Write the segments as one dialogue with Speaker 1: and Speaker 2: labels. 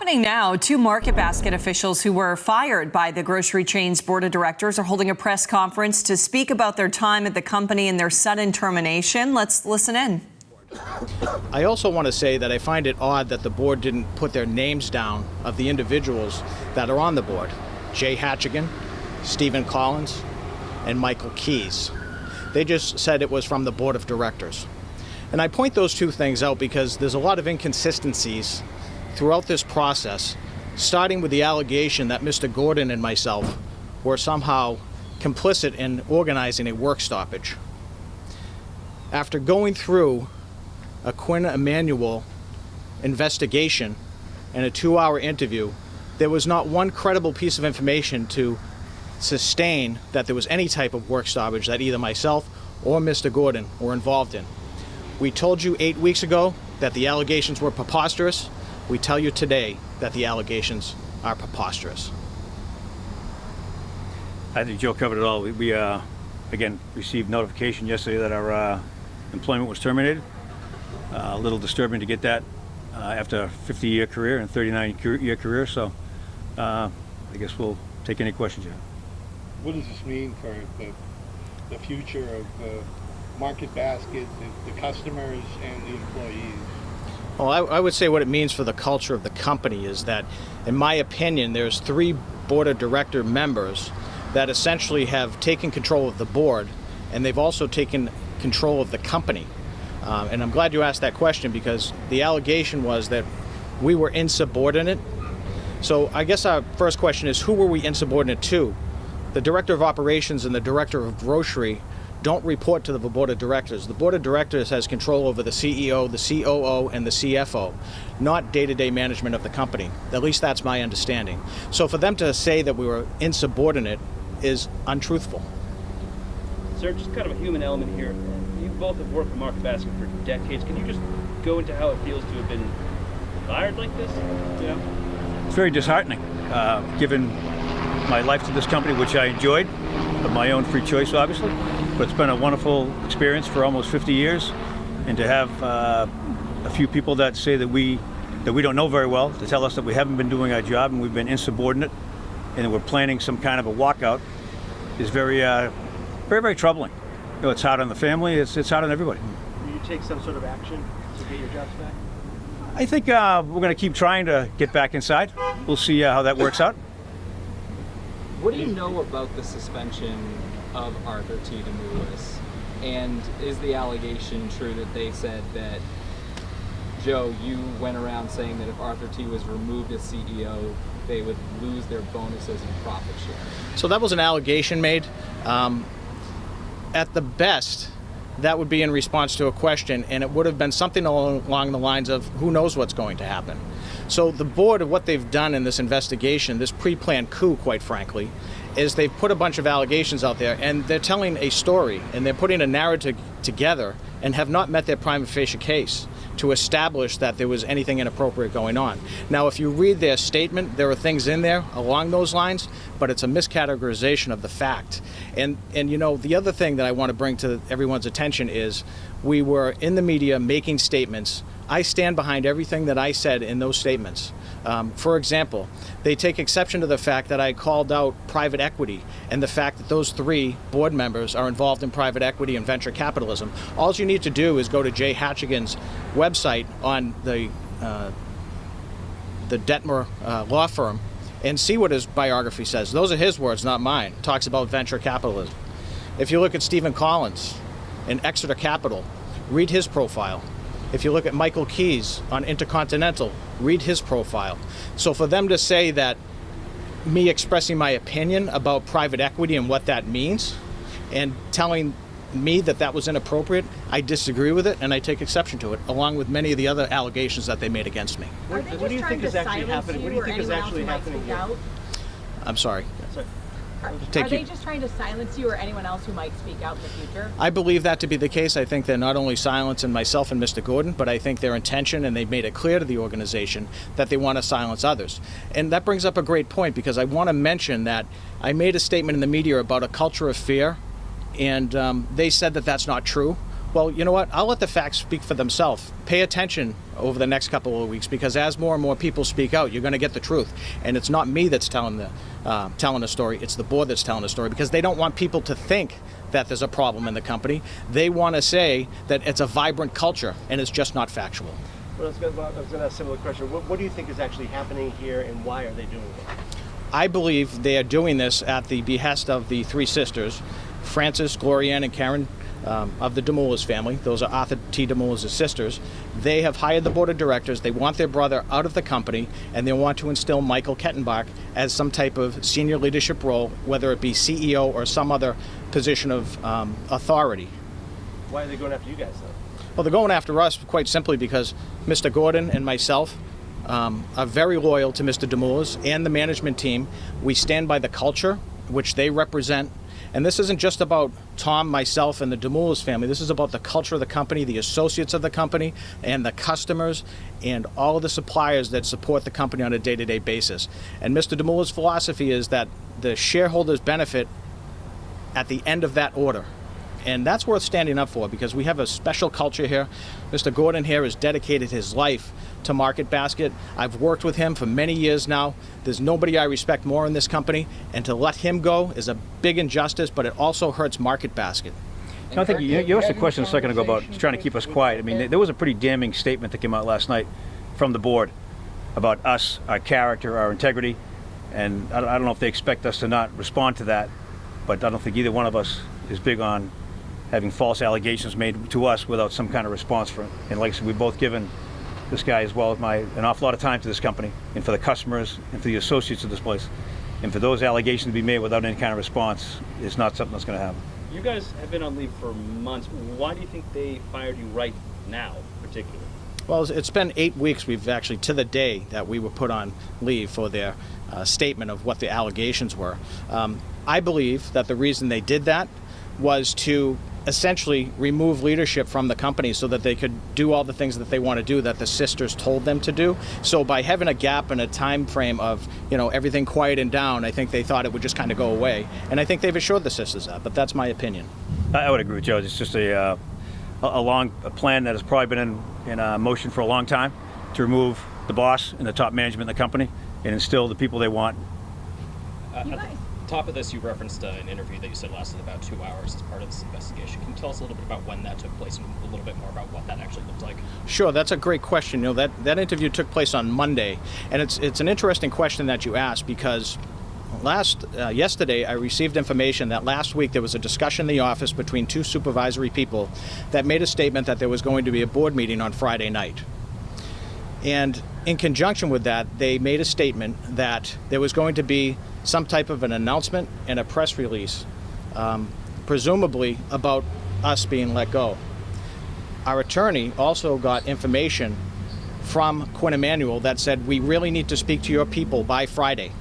Speaker 1: happening now. Two Market Basket officials who were fired by the grocery chain's board of directors are holding a press conference to speak about their time at the company and their sudden termination. Let's listen in.
Speaker 2: I also want to say that I find it odd that the board didn't put their names down of the individuals that are on the board. Jay Hatchigan, Stephen Collins, and Michael Keys. They just said it was from the board of directors. And I point those two things out because there's a lot of inconsistencies throughout this process, starting with the allegation that Mr. Gordon and myself were somehow complicit in organizing a work stoppage. After going through a Quinn Emanuel investigation and a 2-hour interview, there was not one credible piece of information to sustain that there was any type of work stoppage that either myself or Mr. Gordon were involved in. We told you 8 weeks ago that the allegations were preposterous. We tell you today that the allegations are preposterous.
Speaker 3: I think Joe covered it all. We again, received notification yesterday that our employment was terminated. A little disturbing to get that after a 50-year career and 39-year career, so I guess we'll take any questions you have.
Speaker 4: What does this mean for the future of Market Basket, the customers and the employees?
Speaker 2: Well, I would say what it means for the culture of the company is that, in my opinion, there's 3 board of director members that essentially have taken control of the board, and they've also taken control of the company. And I'm glad you asked that question because the allegation was that we were insubordinate. So I guess our first question is, who were we insubordinate to? The director of operations and the director of grocery don't report to the board of directors. The board of directors has control over the CEO, the COO, and the CFO, not day-to-day management of the company. At least that's my understanding. So for them to say that we were insubordinate is untruthful.
Speaker 5: Sir, just kind of a human element here. You both have worked for Market Basket for decades. Can you just go into how it feels to have been fired like this? You know?
Speaker 3: It's very disheartening, given my life to this company, which I enjoyed, of my own free choice, obviously. But it's been a wonderful experience for almost 50 years, and to have a few people that say that we don't know very well, to tell us that we haven't been doing our job and we've been insubordinate, and that we're planning some kind of a walkout, is very, very troubling. You know, it's hard on the family. It's hard on everybody.
Speaker 5: Will you take some sort of action to get your jobs back?
Speaker 3: I think we're going to keep trying to get back inside. We'll see how that works out.
Speaker 6: What do you know about the suspension of Arthur T. DeMuro? And is the allegation true that they said that, Joe, you went around saying that if Arthur T. was removed as CEO, they would lose their bonuses and profit share?
Speaker 2: So that was an allegation made. At the best, that would be in response to a question, and it would have been something along the lines of, who knows what's going to happen. So the board, of what they've done in this investigation, this pre-planned coup, quite frankly, is they've put a bunch of allegations out there, and they're telling a story, and they're putting a narrative together, and have not met their prima facie case to establish that there was anything inappropriate going on. Now, if you read their statement, there are things in there along those lines, but it's a miscategorization of the fact. And you know, the other thing that I want to bring to everyone's attention is we were in the media making statements. I stand behind everything that I said in those statements. For example, they take exception to the fact that I called out private equity and the fact that those 3 board members are involved in private equity and venture capitalism. All you need to do is go to Jay Hatchigan's website on the DeMuro law firm and see what his biography says. Those are his words, not mine. It talks about venture capitalism. If you look at Stephen Collins in Exeter Capital, read his profile. If you look at Michael Keys on Intercontinental, read his profile. So for them to say that me expressing my opinion about private equity and what that means, and telling me that that was inappropriate, I disagree with it, and I take exception to it, along with many of the other allegations that they made against me.
Speaker 5: What do you think is actually happening? What do you think is actually happening here?
Speaker 2: I'm sorry.
Speaker 7: Are they just trying to silence you or anyone else who might speak out in the future?
Speaker 2: I believe that to be the case. I think they're not only silencing myself and Mr. Gordon, but I think their intention, and they've made it clear to the organization, that they want to silence others. And that brings up a great point, because I want to mention that I made a statement in the media about a culture of fear, and they said that that's not true. Well, you know what? I'll let the facts speak for themselves. Pay attention over the next couple of weeks, because as more and more people speak out, you're going to get the truth. And it's not me that's telling the story. It's the board that's telling the story, because they don't want people to think that there's a problem in the company. They want to say that it's a vibrant culture, and it's just not factual.
Speaker 8: Well, I was going to ask a similar question. What do you think is actually happening here, and why are they doing it?
Speaker 2: I believe they are doing this at the behest of the three sisters, Frances, Glorianne, and Karen, of the DeMuro's family. Those are Arthur T. DeMuro's sisters. They have hired the board of directors. They want their brother out of the company, and they want to instill Michael Kettenbach as some type of senior leadership role, whether it be CEO or some other position of authority.
Speaker 8: Why are they going after you guys, though?
Speaker 2: Well, they're going after us quite simply because Mr. Gordon and myself are very loyal to Mr. DeMuro's and the management team. We stand by the culture which they represent. And this isn't just about Tom, myself, and the DeMuro's family. This is about the culture of the company, the associates of the company, and the customers, and all of the suppliers that support the company on a day-to-day basis. And Mr. DeMuro's philosophy is that the shareholders benefit at the end of that order. And that's worth standing up for, because we have a special culture here. Mr. Gordon here has dedicated his life to Market Basket. I've worked with him for many years now. There's nobody I respect more in this company, and to let him go is a big injustice, but it also hurts Market Basket.
Speaker 3: I think you asked a question a second ago about trying to keep us quiet. I mean, there was a pretty damning statement that came out last night from the board about us, our character, our integrity, and I don't know if they expect us to not respond to that, but I don't think either one of us is big on having false allegations made to us without some kind of response for it. And like I said, we've both given this guy as well as an awful lot of time to this company, and for the customers and for the associates of this place. And for those allegations to be made without any kind of response is not something that's going to happen.
Speaker 5: You guys have been on leave for months. Why do you think they fired you right now, particularly?
Speaker 2: Well, it's been 8 weeks. We've actually, to the day that we were put on leave for their statement of what the allegations were. I believe that the reason they did that was to essentially remove leadership from the company so that they could do all the things that they want to do that the sisters told them to do. So by having a gap and a time frame of, everything quieting down, I think they thought it would just kind of go away. And I think they've assured the sisters that, but that's my opinion.
Speaker 3: I would agree with Joe. It's just a long plan that has probably been in motion for a long time to remove the boss and the top management in the company and instill the people they want.
Speaker 9: Top of this, you referenced an interview that you said lasted about 2 hours as part of this investigation. Can you tell us a little bit about when that took place and a little bit more about what that actually looked like?
Speaker 2: Sure, that's a great question. That interview took place on Monday, and it's an interesting question that you asked, because yesterday I received information that last week there was a discussion in the office between two supervisory people that made a statement that there was going to be a board meeting on Friday night. And in conjunction with that, they made a statement that there was going to be some type of an announcement and a press release, presumably about us being let go. Our attorney also got information from Quinn Emanuel that said, we really need to speak to your people by Friday.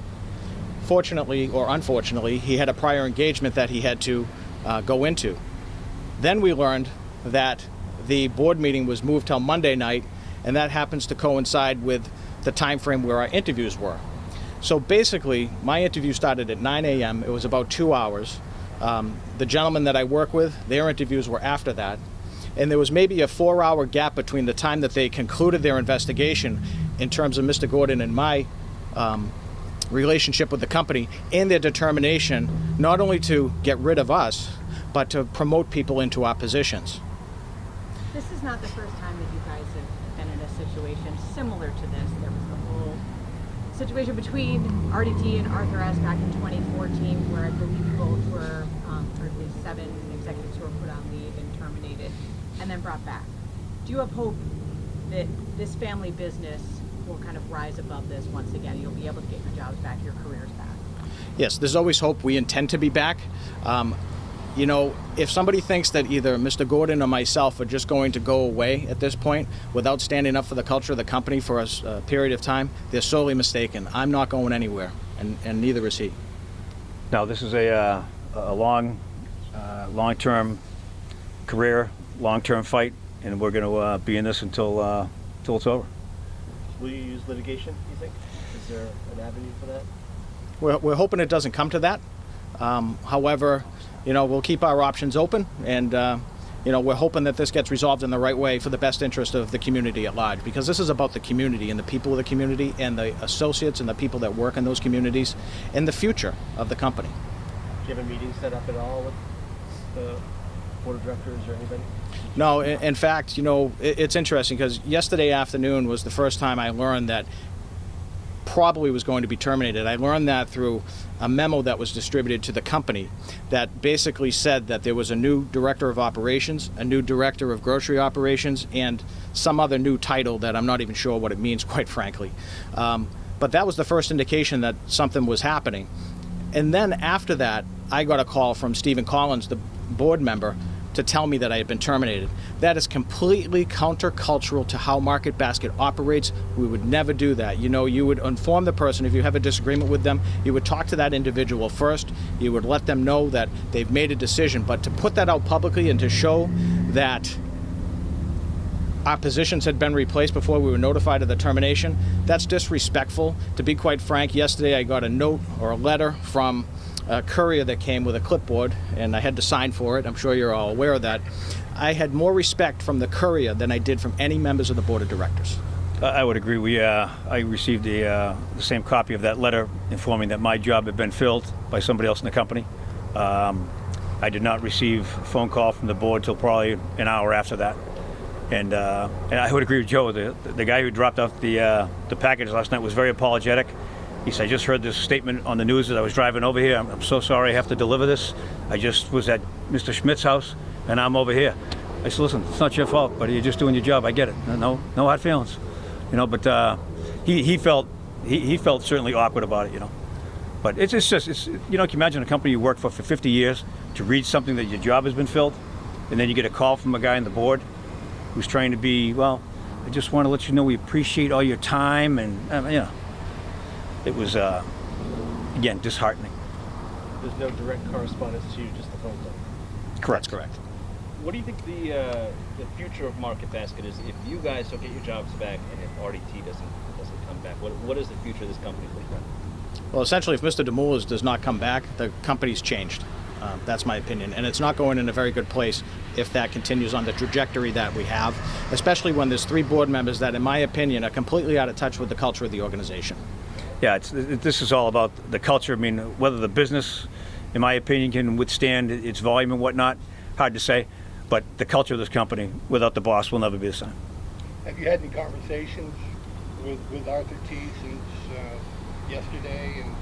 Speaker 2: Fortunately or unfortunately, he had a prior engagement that he had to go into. Then we learned that the board meeting was moved till Monday night, and that happens to coincide with the time frame where our interviews were. So basically, my interview started at 9 a.m. It was about 2 hours. The gentlemen that I work with, their interviews were after that. And there was maybe a 4-hour gap between the time that they concluded their investigation in terms of Mr. Gordon and my relationship with the company and their determination not only to get rid of us, but to promote people into our positions.
Speaker 7: This is not the first time that you guys have been in a situation similar to this. There was the whole situation between RDT and Arthur S. back in 2014, where I believe both were, or at least 7 executives who were put on leave and terminated, and then brought back. Do you have hope that this family business will kind of rise above this once again? You'll be able to get your jobs back, your careers back?
Speaker 2: Yes, there's always hope. We intend to be back. If somebody thinks that either Mr. Gordon or myself are just going to go away at this point without standing up for the culture of the company for a period of time, they're sorely mistaken. I'm not going anywhere, and neither is he.
Speaker 3: Now, this is a long-term career, long-term fight, and we're going to be in this until it's over.
Speaker 8: Will you use litigation, do you think? Is there an avenue for that?
Speaker 2: We're hoping it doesn't come to that. However, we'll keep our options open, and we're hoping that this gets resolved in the right way for the best interest of the community at large, because this is about the community and the people of the community and the associates and the people that work in those communities and the future of the company.
Speaker 8: Do you have a meeting set up at all with the board of directors or anybody?
Speaker 2: No, in fact, it's interesting because yesterday afternoon was the first time I learned that probably was going to be terminated. I learned that through a memo that was distributed to the company that basically said that there was a new director of operations, a new director of grocery operations, and some other new title that I'm not even sure what it means, quite frankly. But that was the first indication that something was happening. And then after that, I got a call from Stephen Collins, the board member, to tell me that I had been terminated. That is completely countercultural to how Market Basket operates. We would never do that. You would inform the person if you have a disagreement with them. You would talk to that individual first. You would let them know that they've made a decision. But to put that out publicly and to show that our positions had been replaced before we were notified of the termination, that's disrespectful. To be quite frank, yesterday I got a note or a letter from a courier that came with a clipboard, and I had to sign for it. I'm sure you're all aware of that. I had more respect from the courier than I did from any members of the board of directors.
Speaker 3: I would agree. I received the same copy of that letter informing that my job had been filled by somebody else in the company. I did not receive a phone call from the board till probably an hour after that. And I would agree with Joe. The guy who dropped off the package last night was very apologetic. He said, I just heard this statement on the news as I was driving over here. I'm so sorry I have to deliver this. I just was at Mr. Schmidt's house, and I'm over here. I said, listen, it's not your fault, buddy. You're just doing your job. I get it. No hard feelings. But he felt certainly awkward about it, But it's just, can you imagine a company you worked for 50 years to read something that your job has been filled, and then you get a call from a guy on the board who's trying to be, I just want to let you know we appreciate all your time, and, it was, again, disheartening.
Speaker 8: There's no direct correspondence to you, just the phone call.
Speaker 2: Correct. Correct.
Speaker 5: What do you think the future of Market Basket is if you guys don't get your jobs back and if RDT doesn't come back? What is the future of this company look like?
Speaker 2: Well, essentially, if Mr. DeMuro does not come back, the company's changed. That's my opinion. And it's not going in a very good place if that continues on the trajectory that we have, especially when there's 3 board members that, in my opinion, are completely out of touch with the culture of the organization.
Speaker 3: Yeah, this is all about the culture. I mean, whether the business, in my opinion, can withstand its volume and whatnot, hard to say. But the culture of this company, without the boss, will never be the same.
Speaker 4: Have you had any conversations with Arthur T. since yesterday and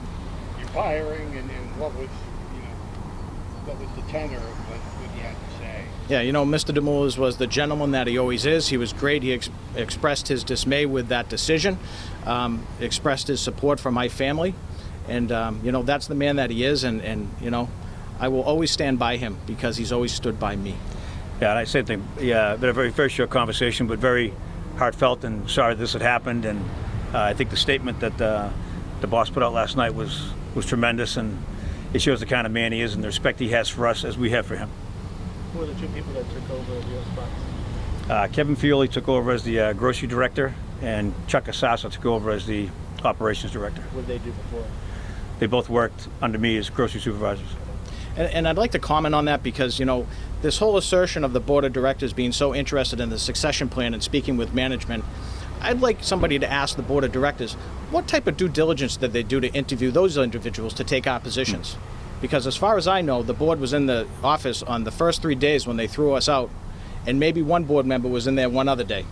Speaker 4: your firing, and what was the tenor of what you had to say?
Speaker 2: Yeah, Mr. DeMuro was the gentleman that he always is. He was great. He expressed his dismay with that decision, expressed his support for my family, and that's the man that he is, and I will always stand by him because he's always stood by me.
Speaker 3: Yeah, and I same thing. Yeah, been a very, very short conversation, but very heartfelt and sorry this had happened. And I think the statement that the boss put out last night was tremendous, and it shows the kind of man he is and the respect he has for us as we have for him.
Speaker 8: Who were the 2 people that took over your spots?
Speaker 3: Kevin Fioli took over as the grocery director, and Chuck Asasa took over as the operations director.
Speaker 8: What did they do before?
Speaker 3: They both worked under me as grocery supervisors.
Speaker 2: And I'd like to comment on that because, this whole assertion of the board of directors being so interested in the succession plan and speaking with management, I'd like somebody to ask the board of directors, what type of due diligence did they do to interview those individuals to take our positions? Because as far as I know, the board was in the office on the first 3 days when they threw us out, and maybe one board member was in there one other day.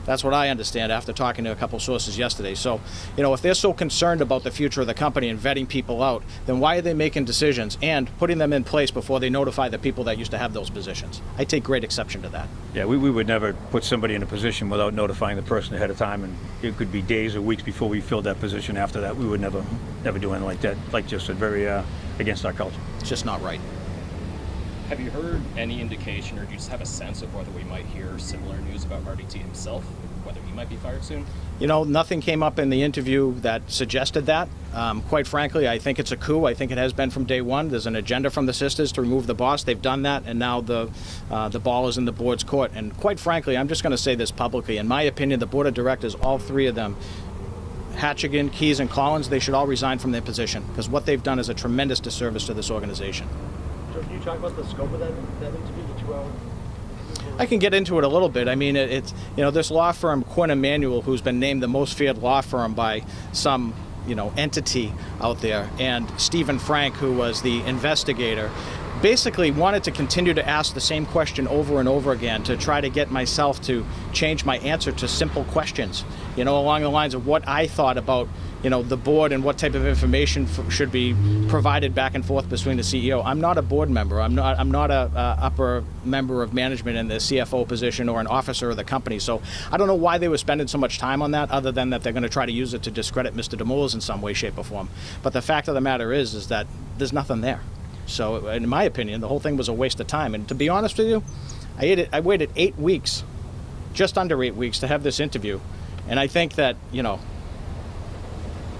Speaker 2: That's what I understand after talking to a couple sources yesterday. So, if they're so concerned about the future of the company and vetting people out, then why are they making decisions and putting them in place before they notify the people that used to have those positions? I take great exception to that.
Speaker 3: Yeah, we would never put somebody in a position without notifying the person ahead of time, and it could be days or weeks before we filled that position after that. We would never do anything like that. Like just said, very against our culture.
Speaker 2: It's just not right.
Speaker 9: Have you heard any indication, or do you just have a sense of whether we might hear similar news about RDT himself, whether he might be fired soon?
Speaker 2: Nothing came up in the interview that suggested that. Quite frankly, I think it's a coup. I think it has been from day one. There's an agenda from the sisters to remove the boss. They've done that, and now the ball is in the board's court. And quite frankly, I'm just going to say this publicly. In my opinion, the board of directors, all 3 of them, Hatchigan, Keys, and Collins, they should all resign from their position because what they've done is a tremendous disservice to this organization.
Speaker 8: So can you talk about the scope of that interview, the 2-hour?
Speaker 2: I can get into it a little bit. I mean, it's, this law firm, Quinn Emanuel, who's been named the most feared law firm by some, entity out there, and Stephen Frank, who was the investigator, basically wanted to continue to ask the same question over and over again to try to get myself to change my answer to simple questions, along the lines of what I thought about, the board and what type of information should be provided back and forth between the CEO. I'm not a board member. I'm not a upper member of management in the CFO position or an officer of the company. So I don't know why they were spending so much time on that, other than that they're going to try to use it to discredit Mr. DeMuro in some way, shape, or form. But the fact of the matter is that there's nothing there. So in my opinion, the whole thing was a waste of time. And to be honest with you, I waited 8 weeks, just under 8 weeks, to have this interview. And I think that,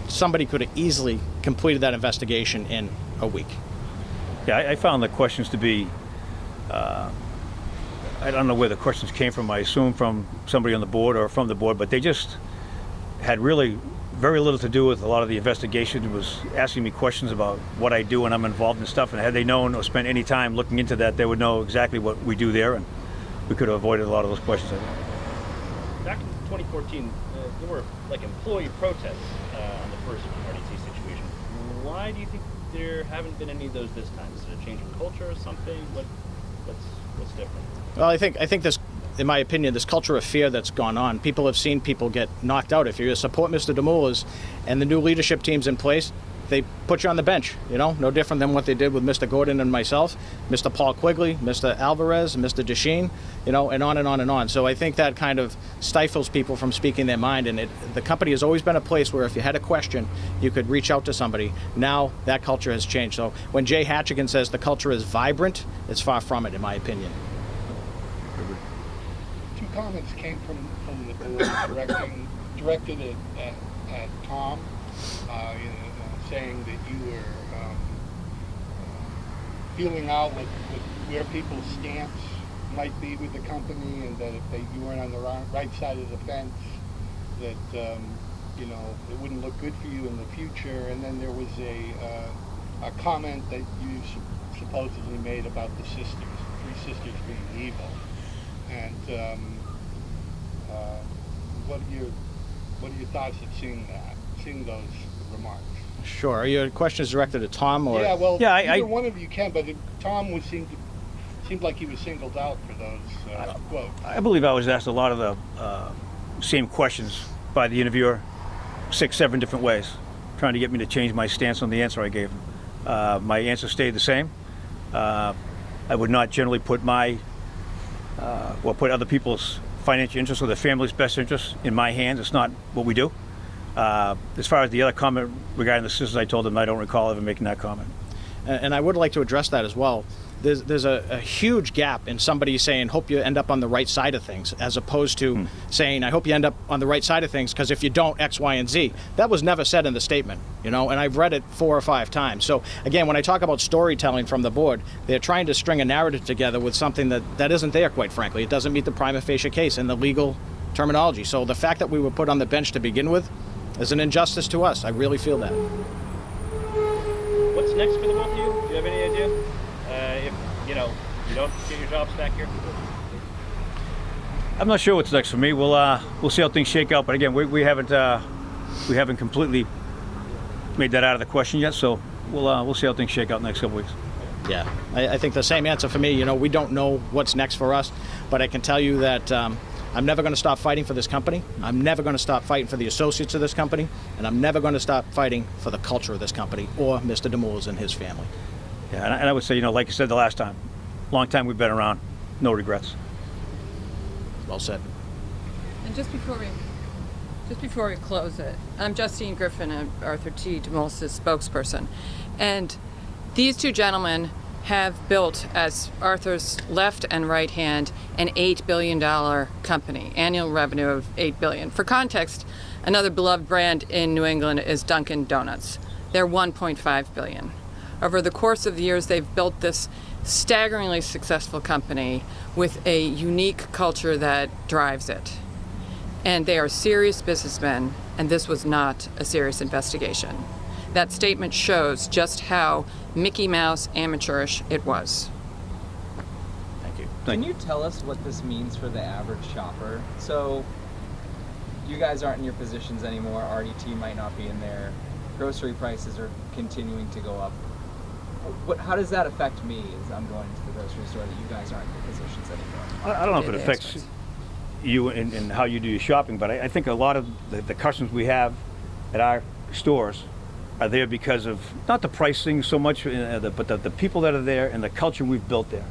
Speaker 2: somebody could have easily completed that investigation in a week.
Speaker 3: Yeah, I found the questions to be, I don't know where the questions came from. I assume from somebody on the board or from the board, but they just had really very little to do with a lot of the investigation. It was asking me questions about what I do when I'm involved in stuff, and had they known or spent any time looking into that, they would know exactly what we do there, and we could have avoided a lot of those questions.
Speaker 5: Back in 2014, there were employee protests on the first RDT situation. Why do you think there haven't been any of those this time? Is it a change in culture or something? What's different?
Speaker 2: Well, I think this, in my opinion, this culture of fear that's gone on. People have seen people get knocked out. If you support Mr. DeMuro and the new leadership team's in place, they put you on the bench, no different than what they did with Mr. Gordon and myself, Mr. Paul Quigley, Mr. Alvarez, Mr. Desheen, and on and on and on. So I think that kind of stifles people from speaking their mind. And the company has always been a place where if you had a question, you could reach out to somebody. Now that culture has changed. So when Jay Hatchigan says the culture is vibrant, it's far from it, in my opinion.
Speaker 4: Two comments came from the board directed at Tom, saying that you were feeling out where people's stance might be with the company, and that if you weren't on the right side of the fence, that it wouldn't look good for you in the future. And then there was a comment that you supposedly made about the sisters, the three sisters being evil. And what are your thoughts at seeing those remarks?
Speaker 2: Sure. Your question is directed at Tom, or?
Speaker 4: Yeah, well,
Speaker 3: yeah,
Speaker 4: either one of you can, but Tom seemed like he was singled out for those quotes.
Speaker 3: I believe I was asked a lot of the same questions by the interviewer, 6-7 different ways, trying to get me to change my stance on the answer I gave him. My answer stayed the same. I would not generally put put other people's financial interests or their family's best interests in my hands. It's not what we do. As far as the other comment regarding the sisters, I told them I don't recall ever making that comment.
Speaker 2: And I would like to address that as well. There's a huge gap in somebody saying, hope you end up on the right side of things, as opposed to saying, I hope you end up on the right side of things, because if you don't, X, Y, and Z. That was never said in the statement, and I've read it 4 or 5 times. So again, when I talk about storytelling from the board, they're trying to string a narrative together with something that isn't there, quite frankly. It doesn't meet the prima facie case in the legal terminology. So the fact that we were put on the bench to begin with is an injustice to us. I really feel that.
Speaker 5: What's next for the both of you? Do you have any idea? If you don't get your jobs back here?
Speaker 3: I'm not sure what's next for me. We'll see how things shake out. But again, we haven't completely made that out of the question yet. So we'll see how things shake out in the next couple weeks.
Speaker 2: Yeah, I think the same answer for me. We don't know what's next for us, but I can tell you that I'm never going to stop fighting for this company. I'm never going to stop fighting for the associates of this company, and I'm never going to stop fighting for the culture of this company or Mr. DeMuro and his family.
Speaker 3: Yeah, and I would say, like you said the last time, long time we've been around, no regrets.
Speaker 2: Well said.
Speaker 10: And just before we close it, I'm Justine Griffin, I'm Arthur T. DeMuro' spokesperson, and these two gentlemen have built, as Arthur's left and right hand, an $8 billion company, annual revenue of $8 billion. For context, another beloved brand in New England is Dunkin' Donuts. They're $1.5 billion. Over the course of the years, they've built this staggeringly successful company with a unique culture that drives it. And they are serious businessmen, and this was not a serious investigation. That statement shows just how Mickey Mouse amateurish it was.
Speaker 2: Thank you.
Speaker 6: Can you tell us what this means for the average shopper? So, you guys aren't in your positions anymore. RDT might not be in there. Grocery prices are continuing to go up. How does that affect me as I'm going to the grocery store that you guys aren't in your positions anymore?
Speaker 3: I don't know if it affects you and how you do your shopping, but I think a lot of the customers we have at our stores are there because of not the pricing so much, but the people that are there and the culture we've built there.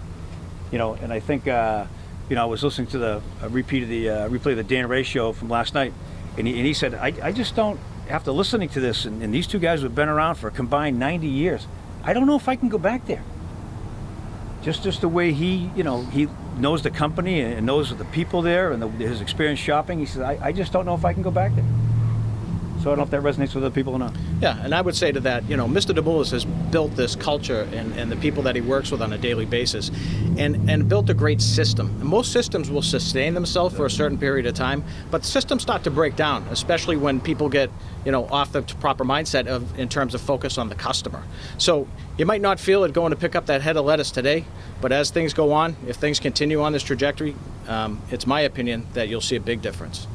Speaker 3: You know, and I think I was listening to the replay of the Dan Ray show from last night, and he said I just don't, after listening to this, and these two guys who have been around for a combined 90 years, I don't know if I can go back there. Just the way he knows the company and knows the people there and his experience shopping. He says, I just don't know if I can go back there. So I don't know if that resonates with other people or not.
Speaker 2: Yeah, and I would say to that, Mr. DeMuro has built this culture and the people that he works with on a daily basis and built a great system. And most systems will sustain themselves for a certain period of time, but systems start to break down, especially when people get, off the proper mindset in terms of focus on the customer. So you might not feel it going to pick up that head of lettuce today, but as things go on, if things continue on this trajectory, it's my opinion that you'll see a big difference.